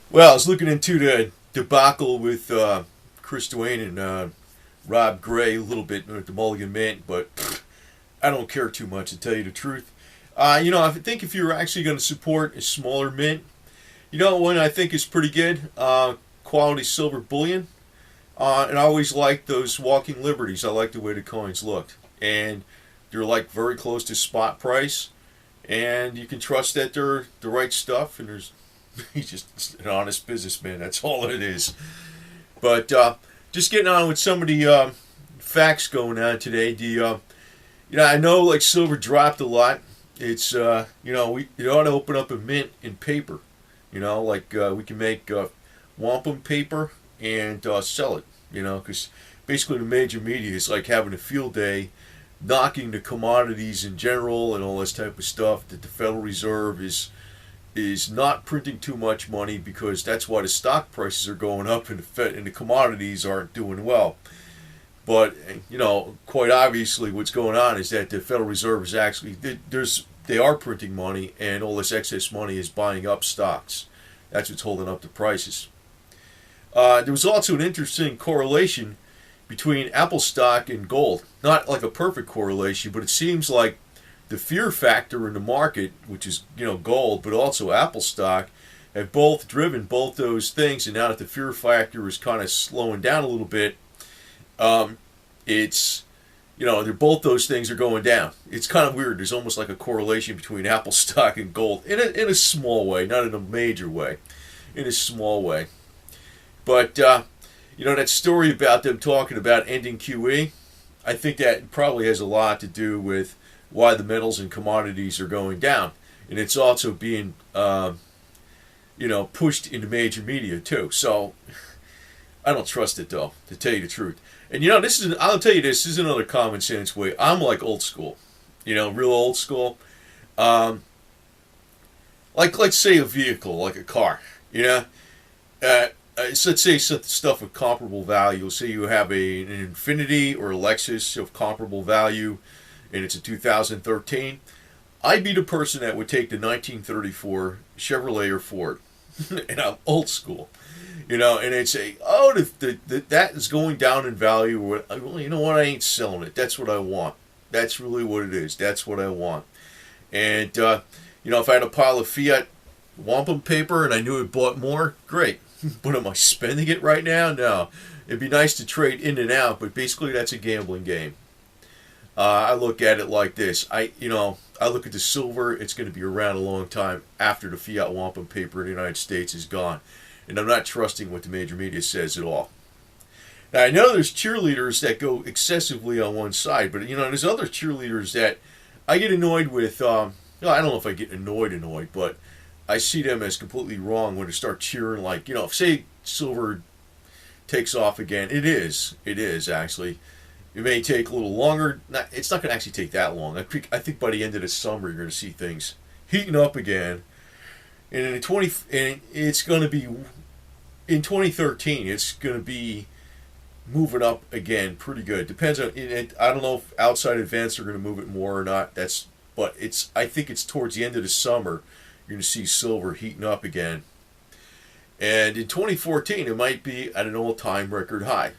Well, I was looking into the debacle with Chris Duane and Rob Gray a little bit at the Mulligan Mint, but I don't care too much to tell you the truth. I think if you're actually going to support a smaller mint, one I think is pretty good, quality silver bullion. And I always liked those Walking Liberties. I like the way the coins looked, and they're like very close to spot price, and you can trust that they're the right stuff. And there's he's just an honest businessman. That's all it is. But just getting on with some of the facts going on today. I know like silver dropped a lot. It's we ought to open up a mint in paper. We can make wampum paper and sell it. Because basically the major media is like having a field day, knocking the commodities in general and all this type of stuff. That the Federal Reserve is not printing too much money because that's why the stock prices are going up and the commodities aren't doing well. But quite obviously, what's going on is that the Federal Reserve is actually they are printing money, and all this excess money is buying up stocks. That's what's holding up the prices. There was also an interesting correlation between Apple stock and gold. Not like a perfect correlation, but it seems like the fear factor in the market, which is gold, but also Apple stock, have both driven both those things. And now that the fear factor is kind of slowing down a little bit, it's they're both those things are going down. It's kind of weird. There's almost like a correlation between Apple stock and gold in a small way, not in a major way, in a small way. But that story about them talking about ending QE, I think that probably has a lot to do with why the metals and commodities are going down, and it's also being pushed into major media too. So I don't trust it though, to tell you the truth. And I'll tell you this is another common sense way. I'm like old school, real old school. Like let's say a vehicle, like a car, so let's say stuff of comparable value. Say you have an Infiniti or a Lexus of comparable value, and it's a 2013. I'd be the person that would take the 1934 Chevrolet or Ford, and I'm old school, and they'd say, "Oh, that is going down in value." Well, you know what? I ain't selling it. That's what I want. That's really what it is. That's what I want. And if I had a pile of Fiat wampum paper and I knew it bought more, great. But am I spending it right now? No. It'd be nice to trade in and out, but basically that's a gambling game. I look at it like this. I look at the silver. It's going to be around a long time after the fiat wampum paper in the United States is gone, and I'm not trusting what the major media says at all. Now I know there's cheerleaders that go excessively on one side, but there's other cheerleaders that I get annoyed with. I don't know if I get annoyed, but I see them as completely wrong when they start cheering. Like if say silver takes off again, it is actually. It may take a little longer. It's not going to actually take that long. I think by the end of the summer, you're going to see things heating up again. And it's going to be in 2013. It's going to be moving up again, pretty good. Depends on. I don't know if outside events are going to move it more or not. I think it's towards the end of the summer. You're going to see silver heating up again. And in 2014, it might be at an all-time record high.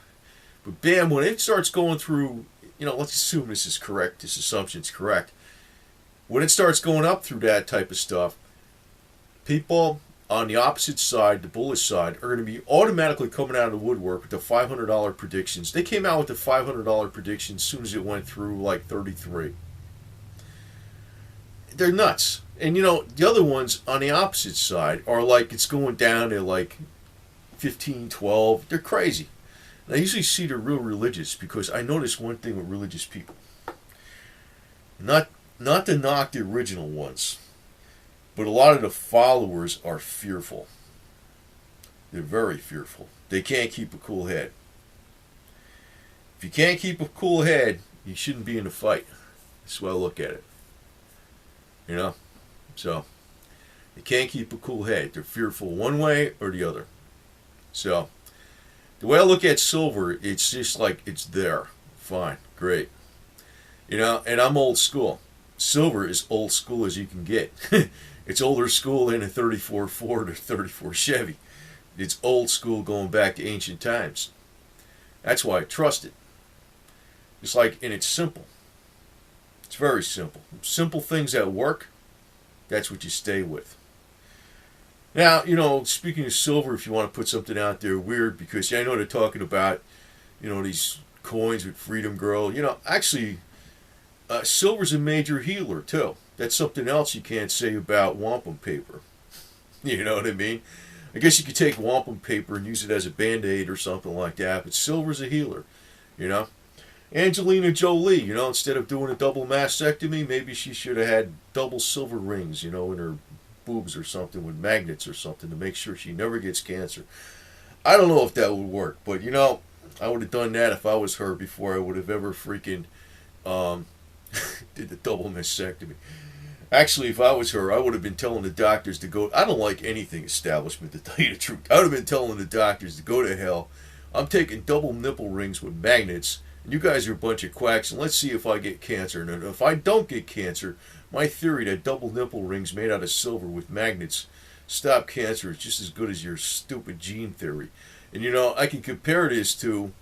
But bam, when it starts going through, let's assume this is correct, this assumption's correct. When it starts going up through that type of stuff, people on the opposite side, the bullish side, are going to be automatically coming out of the woodwork with the $500 predictions. They came out with the $500 predictions as soon as it went through like 33. They're nuts. And the other ones on the opposite side are like it's going down to like 15, 12. They're crazy. And I usually see the real religious because I notice one thing with religious people. Not to knock the original ones, but a lot of the followers are fearful. They're very fearful. They can't keep a cool head. If you can't keep a cool head, you shouldn't be in a fight. That's the way I look at it. So they can't keep a cool head. They're fearful one way or the other. So the way I look at silver, it's just like it's there. Fine, great. And I'm old school. Silver is old school as you can get. It's older school than a 34 Ford or 34 Chevy. It's old school going back to ancient times. That's why I trust it. It's like, and it's simple. It's very simple. Simple things that work, that's what you stay with. Now, speaking of silver, if you want to put something out there weird, because I know they're talking about, these coins with Freedom Girl. Actually, silver's a major healer, too. That's something else you can't say about wampum paper. You know what I mean? I guess you could take wampum paper and use it as a Band-Aid or something like that, but silver's a healer, Angelina Jolie, instead of doing a double mastectomy, maybe she should have had double silver rings, in her boobs or something with magnets or something to make sure she never gets cancer. I don't know if that would work, but, I would have done that if I was her before I would have ever freaking did the double mastectomy. Actually, if I was her, I would have been telling the doctors to go. I don't like anything establishment, to tell you the truth. I would have been telling the doctors to go to hell. I'm taking double nipple rings with magnets, and you guys are a bunch of quacks, and let's see if I get cancer. And if I don't get cancer, my theory that double nipple rings made out of silver with magnets stop cancer is just as good as your stupid gene theory. And I can compare this to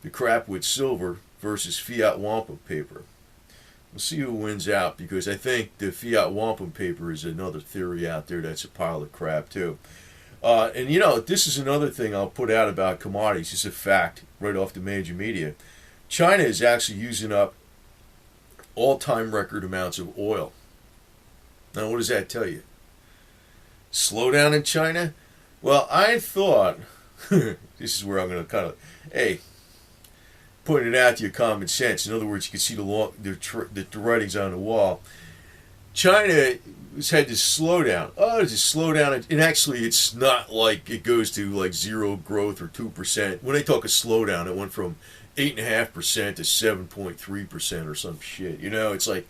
the crap with silver versus fiat wampum paper. We'll see who wins out, because I think the fiat wampum paper is another theory out there that's a pile of crap too. And this is another thing I'll put out about commodities. It's a fact right off the major media. China is actually using up all-time record amounts of oil. Now, what does that tell you? Slowdown in China? Well, I thought, this is where I'm going to kind of, pointing out to you common sense. In other words, you can see the writings on the wall. China has had this slowdown. Oh, there's a slowdown. And actually, it's not like it goes to like zero growth or 2%. When they talk a slowdown, it went from 8.5% to 7.3% or some shit. It's like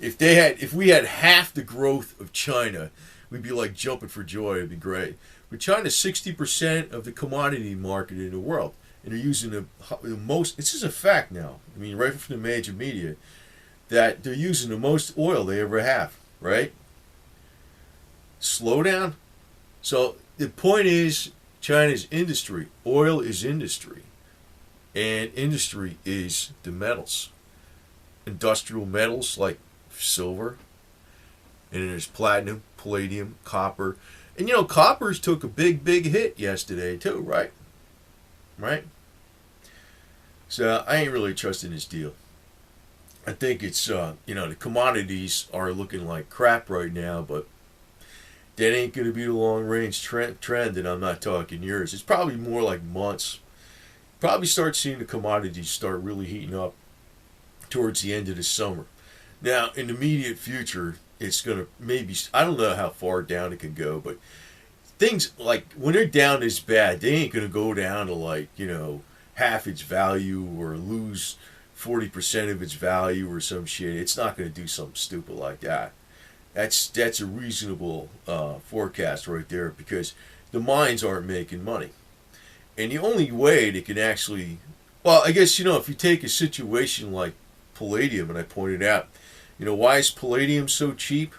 if we had half the growth of China, we'd be like jumping for joy. It'd be great. But China's 60% of the commodity market in the world. And they're using the most, this is a fact now, right from the major media, that they're using the most oil they ever have, right? Slowdown? So the point is, China's industry, oil is industry, and industry is the metals. Industrial metals like silver, and then there's platinum, palladium, copper. And coppers took a big hit yesterday too, right? Right? So I ain't really trusting this deal. I think it's, the commodities are looking like crap right now, but that ain't going to be the long-range trend, and I'm not talking years. It's probably more like months. Probably start seeing the commodities start really heating up towards the end of the summer. Now, in the immediate future, it's going to maybe, I don't know how far down it can go, but things like when they're down this bad, they ain't going to go down to like, half its value or lose 40% of its value or some shit. It's not going to do something stupid like that. That's a reasonable forecast right there, because the mines aren't making money. And the only way they can actually, well, I guess, if you take a situation like palladium, and I pointed out, why is palladium so cheap?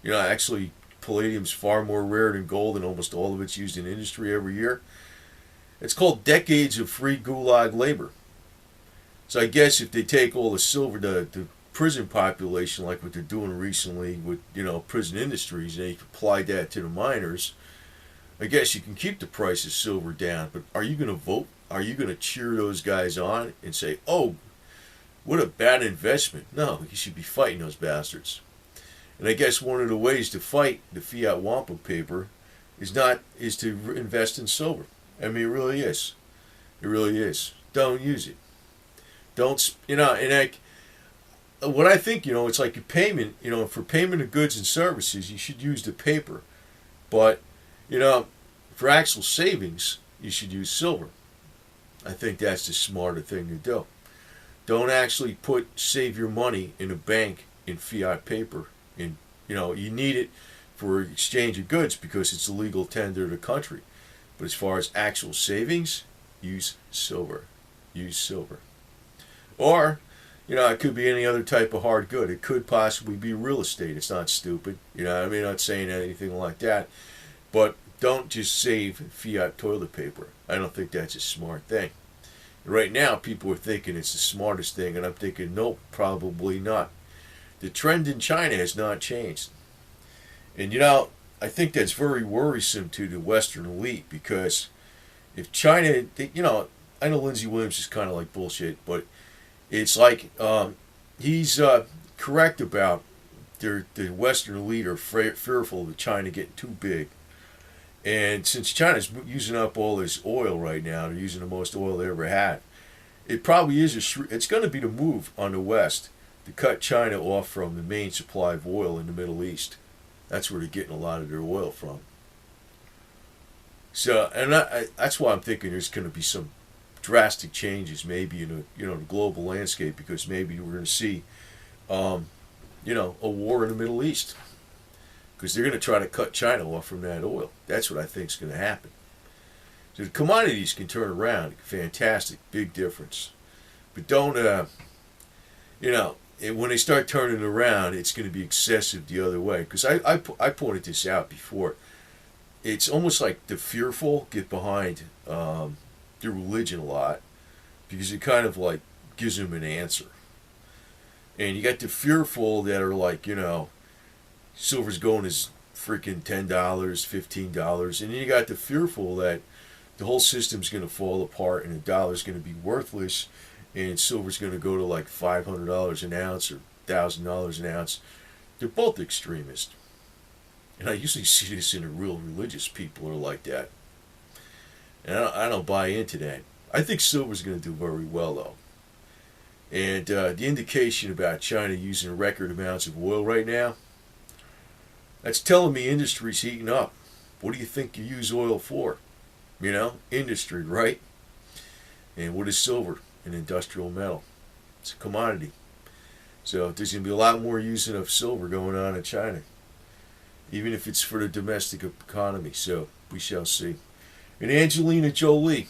Actually, palladium's far more rare than gold, and almost all of it's used in industry every year. It's called decades of free gulag labor. So I guess if they take all the silver, the prison population, like what they're doing recently with, prison industries, and they apply that to the miners, I guess you can keep the price of silver down. But are you going to vote? Are you going to cheer those guys on and say, oh, what a bad investment? No, you should be fighting those bastards. And I guess one of the ways to fight the fiat wampum paper is to invest in silver. It really is. It really is. Don't use it. Don't, and what I think, it's like a payment, for payment of goods and services, you should use the paper. But, for actual savings, you should use silver. I think that's the smarter thing to do. Don't actually save your money in a bank in fiat paper. And, you need it for exchange of goods because it's a legal tender to the country. But as far as actual savings, use silver. Use silver. Or, It could be any other type of hard good. It could possibly be real estate. It's not stupid. I mean, not saying anything like that. But don't just save fiat toilet paper. I don't think that's a smart thing. Right now, people are thinking it's the smartest thing, and I'm thinking, nope, probably not. The trend in China has not changed. And I think that's very worrisome to the Western elite, because if China, I know Lindsey Williams is kind of like bullshit, but it's like he's correct about the Western elite are fearful of China getting too big. And since China's using up all this oil right now, they're using the most oil they ever had. It probably is it's going to be the move on the West to cut China off from the main supply of oil in the Middle East. That's where they're getting a lot of their oil from. So, and that's why I'm thinking there's going to be some drastic changes, maybe in the global landscape, because maybe we're going to see, a war in the Middle East, because they're going to try to cut China off from that oil. That's what I think is going to happen. So the commodities can turn around. Fantastic, big difference. But don't, when they start turning around, it's going to be excessive the other way. Because I pointed this out before. It's almost like the fearful get behind their religion a lot, because it kind of like gives them an answer. And you got the fearful that are like, silver's going as freaking $10, $15, and then you got the fearful that the whole system's going to fall apart and the dollar's going to be worthless, and silver's going to go to like $500 an ounce or $1,000 an ounce. They're both extremists. And I usually see this in the real religious people are like that. And I don't buy into that. I think silver's going to do very well, though. And the indication about China using record amounts of oil right now, that's telling me industry's heating up. What do you think you use oil for? Industry, right? And what is silver? An industrial metal. It's a commodity. So there's going to be a lot more using of silver going on in China, even if it's for the domestic economy. So we shall see. And Angelina Jolie,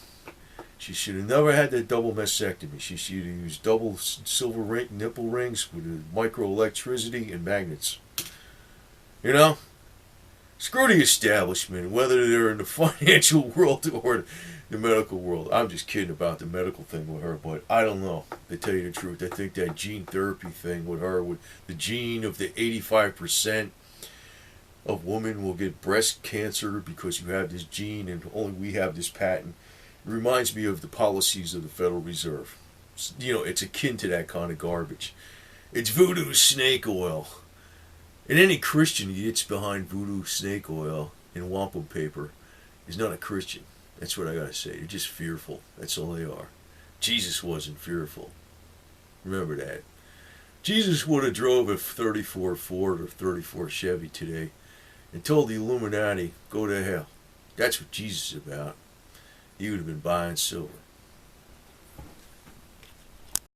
she should have never had that double mastectomy. She should have used double silver nipple rings with microelectricity and magnets. Screw the establishment, whether they're in the financial world or the medical world. I'm just kidding about the medical thing with her, but I don't know, to tell you the truth. I think that gene therapy thing with her, with the gene of the 85% of women will get breast cancer because you have this gene and only we have this patent. It reminds me of the policies of the Federal Reserve. It's akin to that kind of garbage. It's voodoo snake oil. And any Christian who gets behind voodoo snake oil and wampum paper is not a Christian. That's what I gotta say. They're just fearful. That's all they are. Jesus wasn't fearful. Remember that. Jesus would have drove a 34 Ford or 34 Chevy today and told the Illuminati, go to hell. That's what Jesus is about. He would have been buying silver.